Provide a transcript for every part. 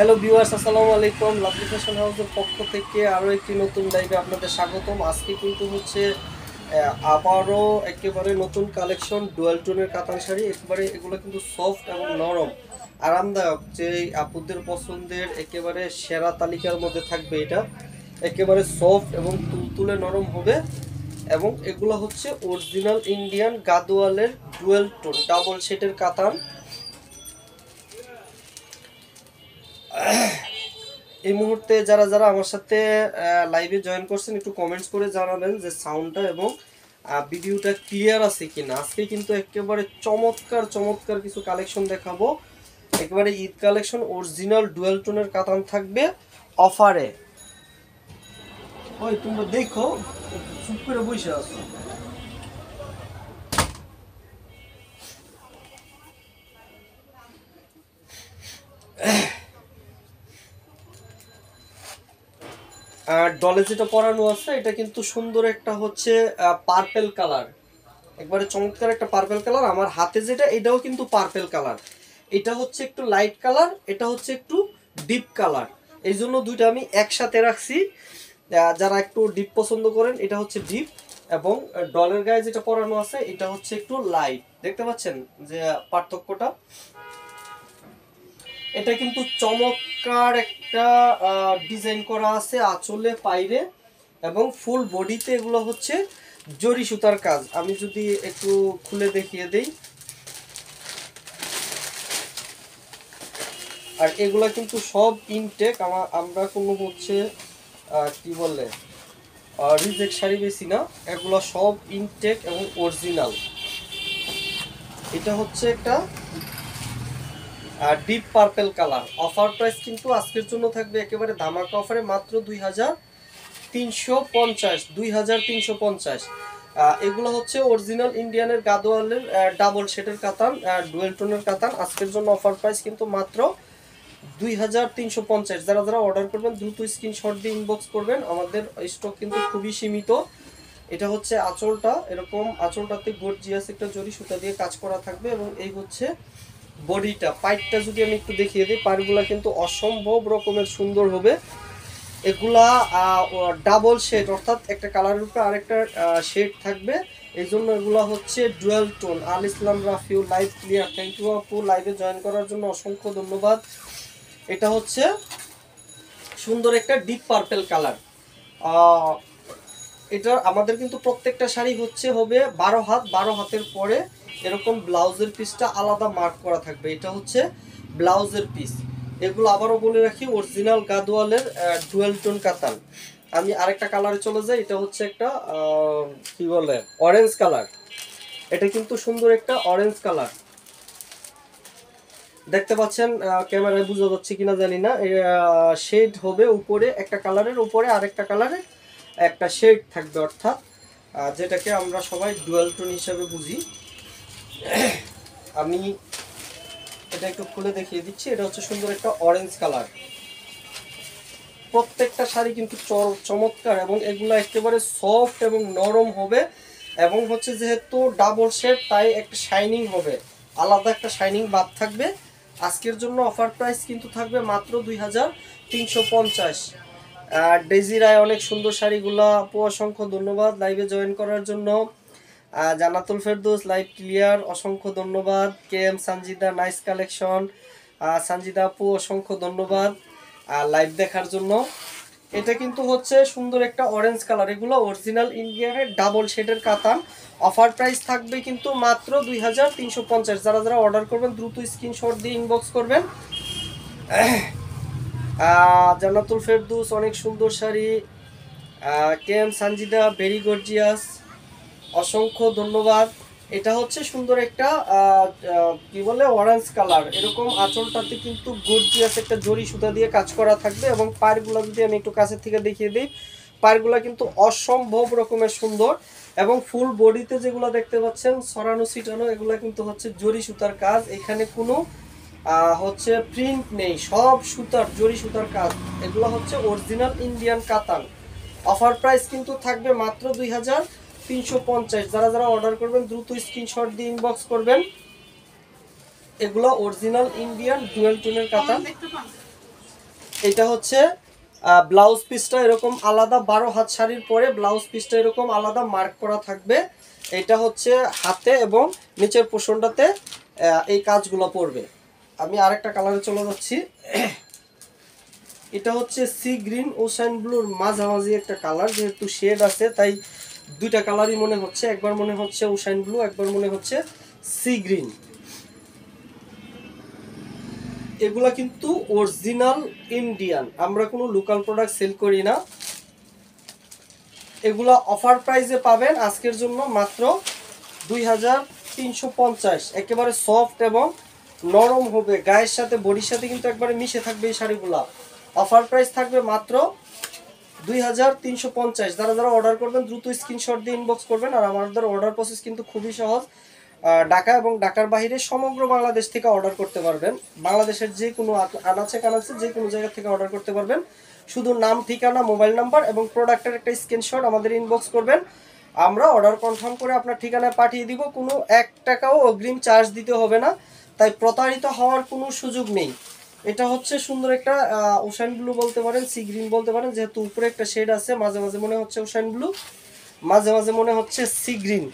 Hello viewers, আসসালামু আলাইকুম। Lovely fashion হাউসের পক্ষ থেকে আরও একটি নতুন লাইভে আপনাদের স্বাগতম। আজকে কিন্তু হচ্ছে আবারও একেবারে নতুন কালেকশন ডুয়াল টোনের কাতান শাড়ি। একেবারে এগুলো কিন্তু সফট এবং নরম, আরামদায়ক, যে আপুদের পছন্দের একেবারে সেরা তালিকার মধ্যে থাকবে এটা। একেবারে সফট এবং তুলতুলে নরম হবে, এবং এগুলো হচ্ছে অরিজিনাল ইন্ডিয়ান গাদোয়ালের ডুয়েল টোন ডাবল শেডের কাতান। এই মুহূর্তে যারা যারা আমার সাথে লাইভে জয়েন করছেন একটু কমেন্টস করে জানাবেন যে সাউন্ডটা এবং ভিডিওটা ক্লিয়ার আছে কিনা। আজকে কিন্তু একেবারে চমৎকার চমৎকার কিছু কালেকশন দেখাবো। একেবারে ঈদ কালেকশন, অরিজিনাল ডুয়েল টোনের কাতান থাকবে অফারে। ওই তোমরা দেখো, চুপ করে বসে আছো। আর ডলে যেটা পরানো আছে এটা কিন্তু সুন্দর একটা হচ্ছে পার্পেল কালার, একবারে চমৎকার একটা পার্পেল কালার। আমার হাতে যেটা এটাও কিন্তু পার্পেল কালার, এটা হচ্ছে একটু লাইট কালার, এটা হচ্ছে একটু ডিপ কালার। এই জন্য দুইটা আমি একসাথে রাখছি। যারা একটু ডিপ পছন্দ করেন এটা হচ্ছে ডিপ, এবং ডলের গায়ে যেটা পরানো আছে এটা হচ্ছে একটু লাইট। দেখতে পাচ্ছেন যে পার্থক্যটা। এটা কিন্তু চমৎকার একটা ডিজাইন করা আছে আঁচলে পাইরে, এবং ফুল বডিতে এগুলো হচ্ছে জরি সুতার কাজ। আমি যদি একটু খুলে দেখিয়ে দেই, আর এগুলা কিন্তু সব ইনটেক। আমরা কোনো হচ্ছে কি বলে রিজেক্ট শাড়ি বেশি না, এগুলো সব ইনটেক এবং অরিজিনাল। এটা হচ্ছে একটা deep purple colour. Offer price কিন্তু আজকের জন্য থাকবে একেবারে ধামাকা অফারে মাত্র 2350, 2350। এগুলো হচ্ছে অরিজিনাল ইন্ডিয়ানের গাদোয়ালের ডাবল শেডের কাতান, ডুয়েল টোনের কাতান। আজকের জন্য অফার প্রাইস কিন্তু মাত্র 2350। যারা যারা অর্ডার করবেন দ্রুত স্ক্রিনশট দিয়ে ইনবক্স করবেন, আমাদের স্টক কিন্তু খুবই সীমিত। এটা হচ্ছে আঁচলটা, এরকম আঁচলটাতে গর্জিয়াস একটা জরি সুতা দিয়ে কাজ করা থাকবে, এবং এই হচ্ছে বডিটা। পাইটটা যদি আমি একটু দেখিয়ে দিই, পাইটগুলা কিন্তু অসম্ভব রকমের সুন্দর হবে। এগুলা ডাবল শেড, অর্থাৎ একটা কালারের উপরে আরেকটা শেড থাকবে। এই জন্য এগুলা হচ্ছে dual tone. Al Islam Rafiu live clear, thank you আপু লাইভে জয়েন করার জন্য অসংখ্য ধন্যবাদ। এটা হচ্ছে সুন্দর একটা ডিপ পার্পেল কালার। এটা আমাদের কিন্তু প্রত্যেকটা শাড়ি হবে 12 হাত, 12 হাতের পরে এরকম ব্লাউজের পিসটা আলাদা মার্ক করা থাকবে। এটা হচ্ছে ব্লাউজের পিস। এগুলো আবারও বলে রাখি অরিজিনাল গাদোয়ালের ডুয়েল টোন কাতান। আমি আরেকটা কালারে চলে যাই, এটা হচ্ছে একটা কি বলে অরেঞ্জ কালার। এটা কিন্তু সুন্দর একটা অরেঞ্জ কালার, দেখতে পাচ্ছেন। ক্যামেরায় বোঝা যাচ্ছে কিনা জানি না। শেড হবে উপরে একটা কালারের, উপরে আরেকটা কালারের একটা শেড থাকবে, অর্থাৎ যেটাকে আমরা সবাই ডুয়াল টোন হিসাবে বুঝি। আমি এটা একটু খুলে দেখিয়ে দিচ্ছি। এটা হচ্ছে সুন্দর একটা অরেঞ্জ কালার। প্রত্যেকটা শাড়ি কিন্তু চমৎকার, এবং এগুলো একেবারে সফট এবং নরম হবে, এবং হচ্ছে যেহেতু ডাবল শেড তাই একটা শাইনিং হবে, আলাদা একটা শাইনিং ভাব থাকবে। আজকের জন্য অফার প্রাইস কিন্তু থাকবে মাত্র 2350। ডেজি রায় অনেক সুন্দর শাড়িগুলো আপু, অসংখ্য ধন্যবাদ লাইভে জয়েন করার জন্য। জান্নাতুল ফেরদৌস লাইভ ক্লিয়ার, অসংখ্য ধন্যবাদ। K M Sanjida nice collection, Sanjida আপু অসংখ্য ধন্যবাদ লাইভ দেখার জন্য। এটা কিন্তু হচ্ছে সুন্দর একটা অরেঞ্জ কালার। এগুলো অরিজিনাল ইন্ডিয়ানের ডাবল শেডের কাতান। অফার প্রাইস থাকবে কিন্তু মাত্র 2350। যারা যারা অর্ডার করবেন দ্রুত স্ক্রিনশট দিয়ে ইনবক্স করবেন। জান্নাতুল ফেরদৌস অনেক সুন্দর sari, K M Sanjida very gorgeous, অসংখ্য ধন্যবাদ। এটা হচ্ছে সুন্দর একটা কি বলে অরেঞ্জ কালার। এরকম আঁচলটাতে কিন্তু গর্জিয়াস একটা জরি সুতা দিয়ে কাজ করা থাকবে, এবং পাড়গুলো যদি আমি একটু কাছের থেকে দেখিয়ে দিই, পাড়গুলো কিন্তু অসম্ভব রকমের সুন্দর, এবং ফুল বডিতে যেগুলো দেখতে পাচ্ছেন সরানো ছিটানো, এগুলো কিন্তু হচ্ছে জরি সুতার কাজ। এখানে কোনো হচ্ছে প্রিন্ট নেই, সব সুতার জরি সুতার কাজ। এগুলো হচ্ছে অরিজিনাল ইন্ডিয়ান কাতান। অফার প্রাইস কিন্তু থাকবে মাত্র 2350। যারা যারা অর্ডার করবেন দ্রুত স্ক্রিনশট দিয়ে ইনবক্স করবেন। এগুলো অরিজিনাল ইন্ডিয়ান ডুয়েল টোনের কাতান। এটা হচ্ছে ব্লাউজ পিসটা এরকম আলাদা, 12 হাত শাড়ির পরে ব্লাউজ পিসটা এরকম আলাদা মার্ক করা থাকবে। এটা হচ্ছে হাতে এবং নিচের পোর্শনটাতে এই কাজগুলো পড়বে। আমি আরেকটা কালারে চলে যাচ্ছি। এটা হচ্ছে সি গ্রিন ওশান ব্লুর মাঝামাঝি একটা কালার, যেহেতু শেড আছে তাই দুইটা কালারই মনে হচ্ছে, একবার মনে হচ্ছে ওশান ব্লু, একবার মনে হচ্ছে সি গ্রিন। এগুলা কিন্তু অরিজিনাল ইন্ডিয়ান, আমরা কোনো লোকাল প্রোডাক্ট সেল করি না। এগুলা অফার প্রাইসে পাবেন আজকের জন্য মাত্র 2350। একেবারে সফট এবং নরম হবে, গায়ের সাথে বডির সাথে কিন্তু একবারে মিশে থাকবে এই শাড়িগুলা। অফার প্রাইস থাকবে মাত্র 2350। যারা যারা অর্ডার করবেন দ্রুত স্ক্রিনশট দিয়ে ইনবক্স করবেন। আর আমাদের অর্ডার প্রসেস কিন্তু খুবই সহজ। ঢাকা এবং ঢাকার বাইরে সমগ্র বাংলাদেশ থেকে অর্ডার করতে পারবেন। বাংলাদেশের যে কোনো আনাচে কানাচে যে কোনো জায়গা থেকে অর্ডার করতে পারবেন। শুধু নাম, ঠিকানা, মোবাইল নাম্বার এবং প্রোডাক্টের একটা স্ক্রিনশট আমাদের ইনবক্স করবেন। আমরা অর্ডার কনফার্ম করে আপনার ঠিকানায় পাঠিয়ে দিব। কোনো 1 টাকাও অগ্রিম চার্জ দিতে হবে না, তাই প্রতারিত হওয়ার কোনো সুযোগ নেই। এটা হচ্ছে সুন্দর একটা ওশান ব্লু বলতে পারেন, সি গ্রিন বলতে পারেন, যেহেতু উপরে একটা শেড আছে। মাঝে মাঝে মনে হচ্ছে ওশান ব্লু, মাঝে মাঝে মনে হচ্ছে সি গ্রিন।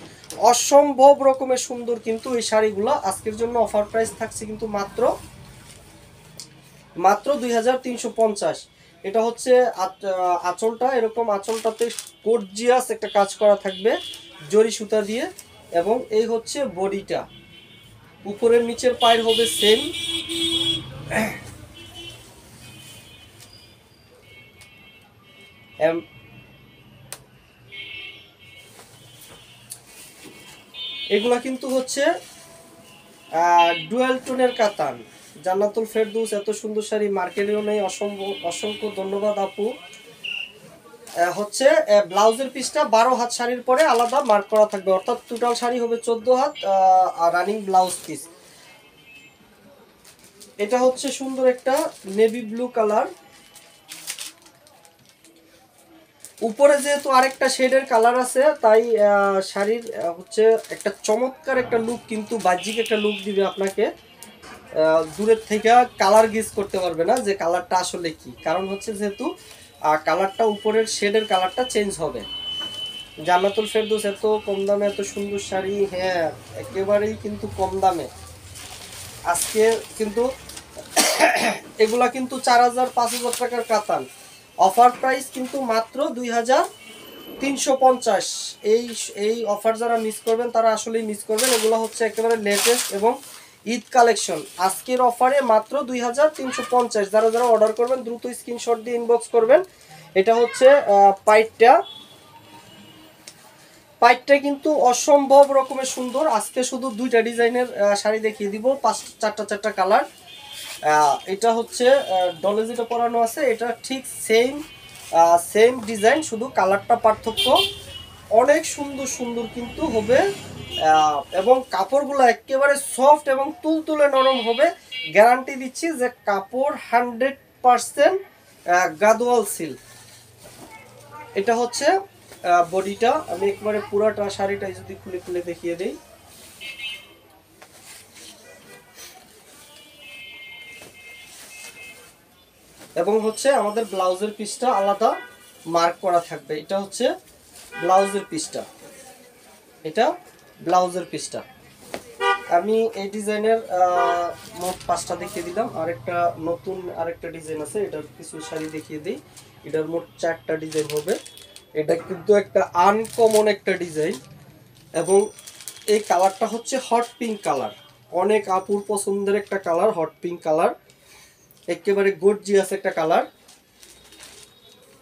অসম্ভব রকমের সুন্দর কিন্তু এই শাড়িগুলো। আজকের জন্য অফার প্রাইস থাকছে কিন্তু মাত্র 2350। এটা হচ্ছে আঁচলটা, এরকম আঁচলটাতে গর্জিয়াস একটা কাজ করা থাকবে জরি সুতা দিয়ে। এবং এই হচ্ছে বডিটা, উপরের নিচের পায়ের হবে সেম। এগুলা কিন্তু হচ্ছে ডুয়াল টোনের কাতান। জান্নাতুল ফেরদৌস এত সুন্দর শাড়ি মার্কেটেও নেই। অসংখ্য ধন্যবাদ আপু। হচ্ছে ব্লাউজের পিসটা 12 হাত শাড়ির পরে আলাদা মার্ক করা থাকবে, অর্থাৎ টোটাল শাড়ি হবে 14 হাত আর রানিং ব্লাউজ পিস। এটা হচ্ছে সুন্দর একটা নেভি ব্লু কালার। উপরে যেহেতু আরেকটা শেডের কালার আছে তাই শাড়ির হচ্ছে একটা চমৎকার একটা লুক, কিন্তু বাহ্যিক একটা লুক দিবে আপনাকে। দূরের থেকে কালার গেজ করতে পারবে না যে কালারটা আসলে কি, কারণ হচ্ছে যেহেতু কালারটা উপরের শেডের কালারটা চেঞ্জ হবে। জান্নাতুল ফেরদৌস এত কম দামে এত সুন্দর শাড়ি, হ্যাঁ একেবারেই কিন্তু কম দামে আজকে কিন্তু এগুলা কিন্তু 4000-5000 টাকার কাতান। অফার প্রাইস কিন্তু মাত্র 2350। এই অফার যারা মিস করবেন তারা আসলেই মিস করবেন। এগুলো হচ্ছে একেবারে লেটেস্ট এবং ঈদ কালেকশন। আজকের অফারে মাত্র 2350। যারা যারা অর্ডার করবেন দ্রুত স্ক্রিনশট দিয়ে ইনবক্স করবেন। এটা হচ্ছে পাইটটা কিন্তু অসম্ভব রকমের সুন্দর। আজকে শুধু দুইটা ডিজাইনের শাড়ি দেখিয়ে দিব, চারটা কালার। এটা হচ্ছে ডলে যেটা পরানো আছে এটা ঠিক সেম ডিজাইন, শুধু কালারটা পার্থক্য। অনেক সুন্দর সুন্দর কিন্তু হবে এবং কাপড়গুলো একেবারে সফট এবং তুলতুলে নরম হবে। গ্যারান্টি দিচ্ছি যে কাপড় 100% গাদোয়াল সিল্ক। এটা হচ্ছে বডিটা। আমি একবারে পুরাটা শাড়িটা যদি খুলে খুলে দেখিয়ে দিই। এবং হচ্ছে আমাদের ব্লাউজের পিসটা আলাদা মার্ক করা থাকবে। এটা হচ্ছে ব্লাউজের পিসটা, এটা ব্লাউজের পিসটা। আমি এই ডিজাইনের মোট 5টা দেখিয়ে দিলাম। আরেকটা ডিজাইন আছে, এটার কিছু শাড়ি দেখিয়ে দিই। এটার মোট 4টা ডিজাইন হবে। এটা কিন্তু একটা আনকমন একটা ডিজাইন এবং এই কালারটা হচ্ছে হট পিঙ্ক কালার। অনেক আপুর পছন্দের একটা কালার, হট পিঙ্ক কালার, একেবারে গর্জিয়াস একটা কালার।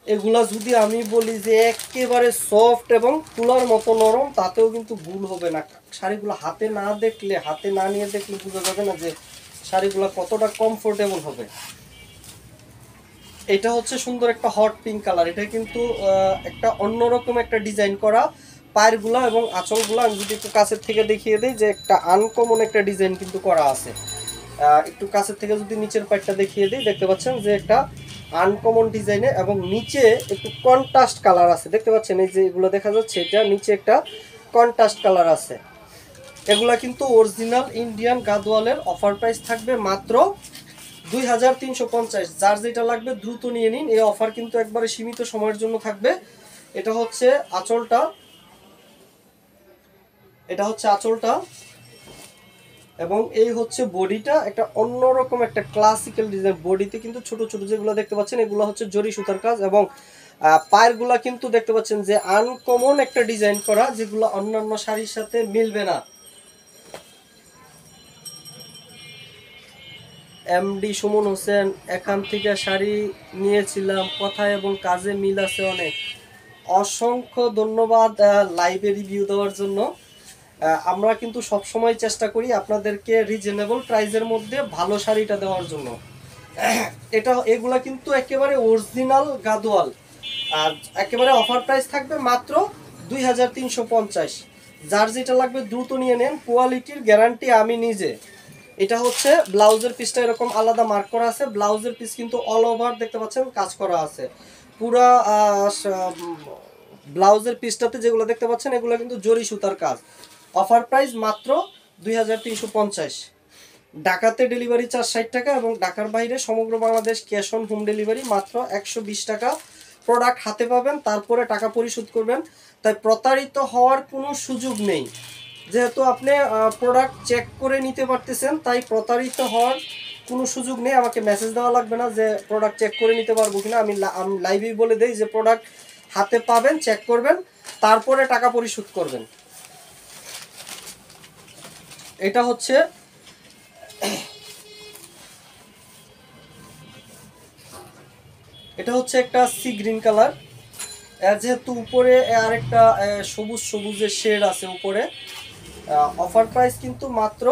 এগুলা যদি আমি বলি যে একেবারে সফট এবং তুলার মতো নরম, তাতেও কিন্তু ভুল হবে না। শাড়িগুলো হাতে না নিয়ে দেখলে বোঝা যাবে না যে শাড়িগুলো কতটা কমফোর্টেবল হবে। এটা হচ্ছে সুন্দর একটা হট পিঙ্ক কালার। এটা কিন্তু একটা অন্যরকম একটা ডিজাইন করা পায়েরগুলা এবং আঁচলগুলো। আমি যদি একটু কাছের থেকে দেখিয়ে দিই যে একটা আনকমন একটা ডিজাইন কিন্তু করা আছে। একটু কাছের থেকে যদি নিচের পাটটা দেখিয়ে দিই, দেখতে পাচ্ছেন যে একটা আনকমন ডিজাইনে এবং নিচে একটু কন্ট্রাস্ট কালার আছে। দেখতে পাচ্ছেন এই যে এগুলো দেখা যাচ্ছে, এটা নিচে একটা কন্ট্রাস্ট কালার আছে। এগুলা কিন্তু অরিজিনাল ইন্ডিয়ান গাদোয়ালের। অফার প্রাইস থাকবে মাত্র 2350। যার যেটা লাগবে দ্রুত নিয়ে নিন। এই অফার কিন্তু একবারে সীমিত সময়ের জন্য থাকবে। এটা হচ্ছে আঁচলটা, এবং এই হচ্ছে বডিটা। একটা অন্যরকম একটা ক্লাসিক্যাল ডিজাইন। বডিতে কিন্তু ছোট ছোট যেগুলো দেখতে পাচ্ছেন এগুলো হচ্ছে জরি সুতার কাজ, এবং পায়েরগুলা কিন্তু দেখতে পাচ্ছেন যে আনকমন একটা ডিজাইন করা, যেগুলো অন্যান্য শাড়ির সাথে মিলবে না। এমডি সুমন হোসেন, এখান থেকে শাড়ি নিয়েছিলাম, কথায় এবং কাজে মিল আছে অনেক। অসংখ্য ধন্যবাদ লাইভে রিভিউ দেওয়ার জন্য। আমরা কিন্তু সব সময় চেষ্টা করি আপনাদেরকে রিজনেবল প্রাইসের মধ্যে ভালো শাড়িটা দেওয়ার জন্য। এগুলা কিন্তু একেবারে অরিজিনাল গাদোয়াল, আর একেবারে অফার প্রাইস থাকবে মাত্র 2350। যার যেটা লাগবে দ্রুত নিয়ে নেন, কোয়ালিটির গ্যারান্টি আমি নিজে। এটা হচ্ছে ব্লাউজের পিসটা এরকম আলাদা মার্ক করা আছে। ব্লাউজের পিস কিন্তু অল ওভার দেখতে পাচ্ছেন কাজ করা আছে। পুরা ব্লাউজের পিসটাতে যেগুলো দেখতে পাচ্ছেন এগুলো কিন্তু জরি সুতার কাজ। অফার প্রাইস মাত্র 2350। ঢাকাতে ডেলিভারি চার্জ 60 টাকা, এবং ঢাকার বাইরে সমগ্র Bangladesh cash on home delivery মাত্র 120 টাকা। প্রোডাক্ট হাতে পাবেন, তারপরে টাকা পরিশোধ করবেন। তাই প্রতারিত হওয়ার কোনো সুযোগ নেই। যেহেতু আপনি প্রোডাক্ট চেক করে নিতে পারতেছেন, তাই প্রতারিত হওয়ার কোনো সুযোগ নেই। আমাকে মেসেজ দেওয়া লাগবে না যে প্রোডাক্ট চেক করে নিতে পারবো কিনা। আমি লাইভেই বলে দেই যে প্রোডাক্ট হাতে পাবেন, চেক করবেন, তারপরে টাকা পরিশোধ করবেন। এটা হচ্ছে একটা সি গ্রিন কালার, যেহেতু উপরে আরেকটা সবুজ সবুজের শেড আছে উপরে। অফার প্রাইস কিন্তু মাত্র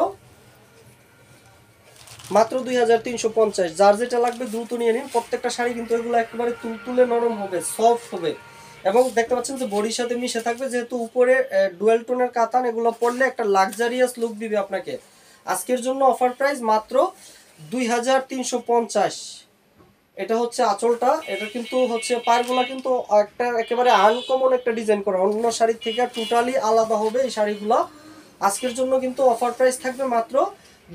2350। যার যেটা লাগবে দ্রুত নিয়ে নিন। প্রত্যেকটা শাড়ি কিন্তু এগুলো একেবারে তুলতুলে নরম হবে, সফট হবে, এবং দেখতে পাচ্ছেন যে বডির সাথে মিশে থাকবে। যেহেতু উপরে ডুয়েল টোনের কাতান, এগুলো পরলে একটা লাক্সারিয়াস লুক দিবে আপনাকে। আজকের জন্য অফার প্রাইস মাত্র 2350। এটা হচ্ছে আঁচলটা। এটা কিন্তু হচ্ছে পাড়গুলা কিন্তু একটা একেবারে আনকমন একটা ডিজাইন করা, অন্য শাড়ির থেকে টোটালি আলাদা হবে এই শাড়িগুলো। আজকের জন্য কিন্তু অফার প্রাইস থাকবে মাত্র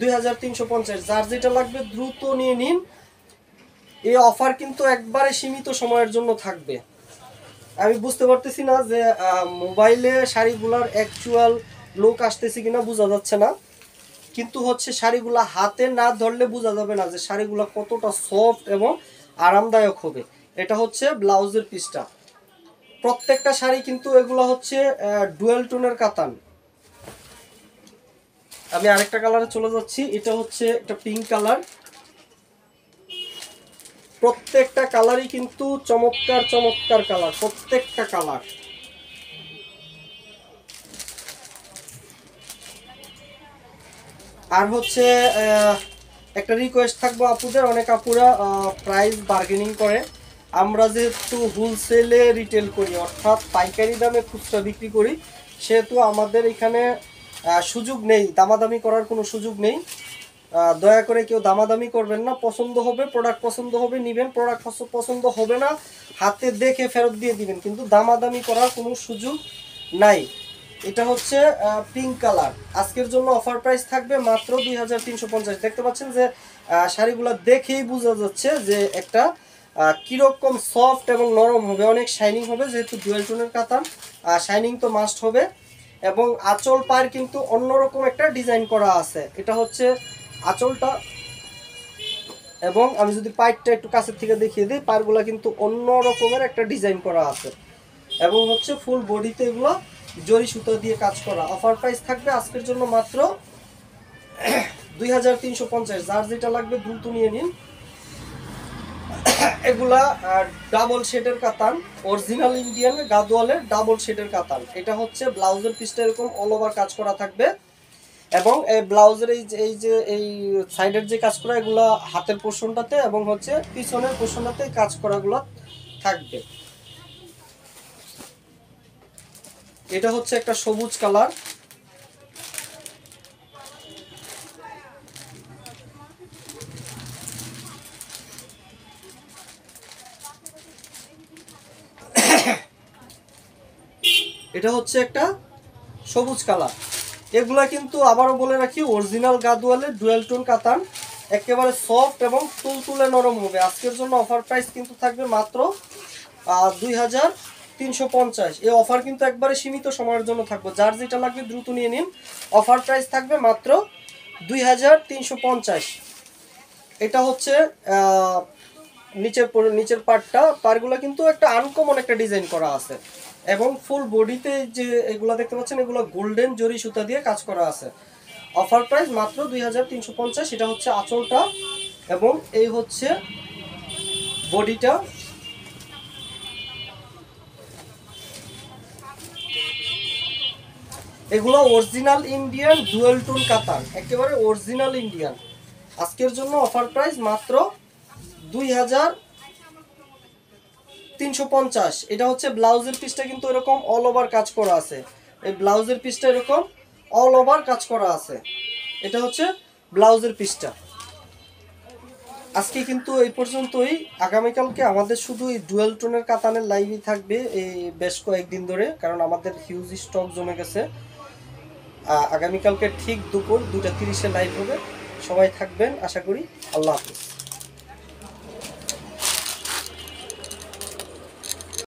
2350। যার যেটা লাগবে দ্রুত নিয়ে নিন। এই অফার কিন্তু একবারে সীমিত সময়ের জন্য থাকবে। আমি বুঝতে পারতেছি না যে মোবাইলে শাড়িগুলার অ্যাকচুয়াল লুক আসতেছে কিনা, বোঝা যাচ্ছে না। কিন্তু হচ্ছে শাড়িগুলা হাতে না ধরলে বোঝা যাবে না যে শাড়িগুলা কতটা সফট এবং আরামদায়ক হবে। এটা হচ্ছে ব্লাউজের পিসটা। প্রত্যেকটা শাড়ি কিন্তু এগুলা হচ্ছে ডুয়েল টোনের কাতান। আমি আরেকটা কালারে চলে যাচ্ছি। এটা হচ্ছে একটা পিঙ্ক কালার। প্রত্যেকটা কালারই কিন্তু চমৎকার চমৎকার কালার, প্রত্যেকটা কালার। আর হচ্ছে একটা রিকোয়েস্ট থাকবো আপুদের, অনেক আপুরা প্রাইস বার্গেনিং করে। আমরা যেহেতু হোলসেলে রিটেল করি, অর্থাৎ পাইকারি দামে খুচরা বিক্রি করি, সেহেতু আমাদের এখানে সুযোগ নেই, দামাদামি করার কোনো সুযোগ নেই। দয়া করে কেউ দামাদামি করবেন না। পছন্দ হবে, প্রোডাক্ট পছন্দ হবে নেবেন, প্রোডাক্ট পছন্দ হবে না হাতে দেখে ফেরত দিয়ে দিবেন, কিন্তু দামাদামি করার কোনো সুযোগ নাই। এটা হচ্ছে পিঙ্ক কালার। আজকের জন্য অফার প্রাইস থাকবে মাত্র 2350। দেখতে পাচ্ছেন যে শাড়িগুলো দেখেই বোঝা যাচ্ছে যে একটা কীরকম সফট এবং নরম হবে, অনেক শাইনিং হবে। যেহেতু ডুয়েল টোনের কাতান, শাইনিং তো মাস্ট হবে। এবং আঁচল পায়ের কিন্তু অন্যরকম একটা ডিজাইন করা আছে। এটা হচ্ছে আঁচলটা, এবং আমি যদি পাইপটা একটু কাছের থেকে দেখিয়ে দিই, পায়েরগুলো কিন্তু অন্য রকমের একটা ডিজাইন করা আছে, এবং হচ্ছে ফুল বডিতে এগুলো জরি সুতো দিয়ে কাজ করা। অফার প্রাইস থাকবে আজকের জন্য মাত্র 2350। যার যেটা লাগবে দ্রুত নিয়ে নিন। এগুলা ডাবল শেডের কাতান, অরিজিনাল ইন্ডিয়ান গাদোয়ালের ডাবল শেডের কাতান। এটা হচ্ছে ব্লাউজের পিসটা এরকম অল ওভার কাজ করা থাকবে, এবং এই ব্লাউজের এই সাইডের যে কাজ করা এগুলো হাতের পোর্শনটাতে, এবং হচ্ছে পিছনের পোর্শনটাতে কাজ করাগুলো থাকবে। এটা হচ্ছে একটা সবুজ কালার। এটা হচ্ছে একটা সবুজ কালার। এগুলা কিন্তু আবারও বলে রাখি অরিজিনাল গাদোয়ালের ডুয়েল টোন কাতান। একেবারে সফট এবং তুলতুলে নরম হবে। আজকের জন্য অফার প্রাইস কিন্তু থাকবে মাত্র 2350। এই অফার কিন্তু একবারে সীমিত সময়ের জন্য থাকবে, যার যেটা লাগবে দ্রুত নিয়ে নিন। অফার প্রাইস থাকবে মাত্র 2350। এটা হচ্ছে নিচের পারগুলো কিন্তু একটা আনকমন একটা ডিজাইন করা আছে এবং ফুল বডিতে যে এগুলো দেখতে পাচ্ছেন এগুলো গোল্ডেন জরি সুতা দিয়ে কাজ করা আছে। অফার প্রাইস মাত্র 2350। এটা হচ্ছে আঁচলটা এবং এই হচ্ছে বডিটা। এগুলো অরিজিনাল ইন্ডিয়ান ডুয়েল টোন কাতান, একেবারে অরিজিনাল ইন্ডিয়ান। আজকের জন্য অফার প্রাইস মাত্র 2350। এটা হচ্ছে ব্লাউজের পিসটা কিন্তু এরকম অল ওভার কাজ করা আছে। এই ব্লাউজের পিসটা এরকম অল ওভার কাজ করা আছে। এটা হচ্ছে ব্লাউজের পিসটা। আজকে কিন্তু এই পর্যন্তই। আগামীকালকে আমাদের শুধু এই ডুয়েল টোনের কাতানের লাইভই থাকবে এই বেশ কয়েকদিন ধরে, কারণ আমাদের হিউজ স্টক জমে গেছে। আগামীকালকে ঠিক দুপুর 2টা 30-এ লাইভ হবে। সবাই থাকবেন আশা করি। আল্লাহ হাফিজ।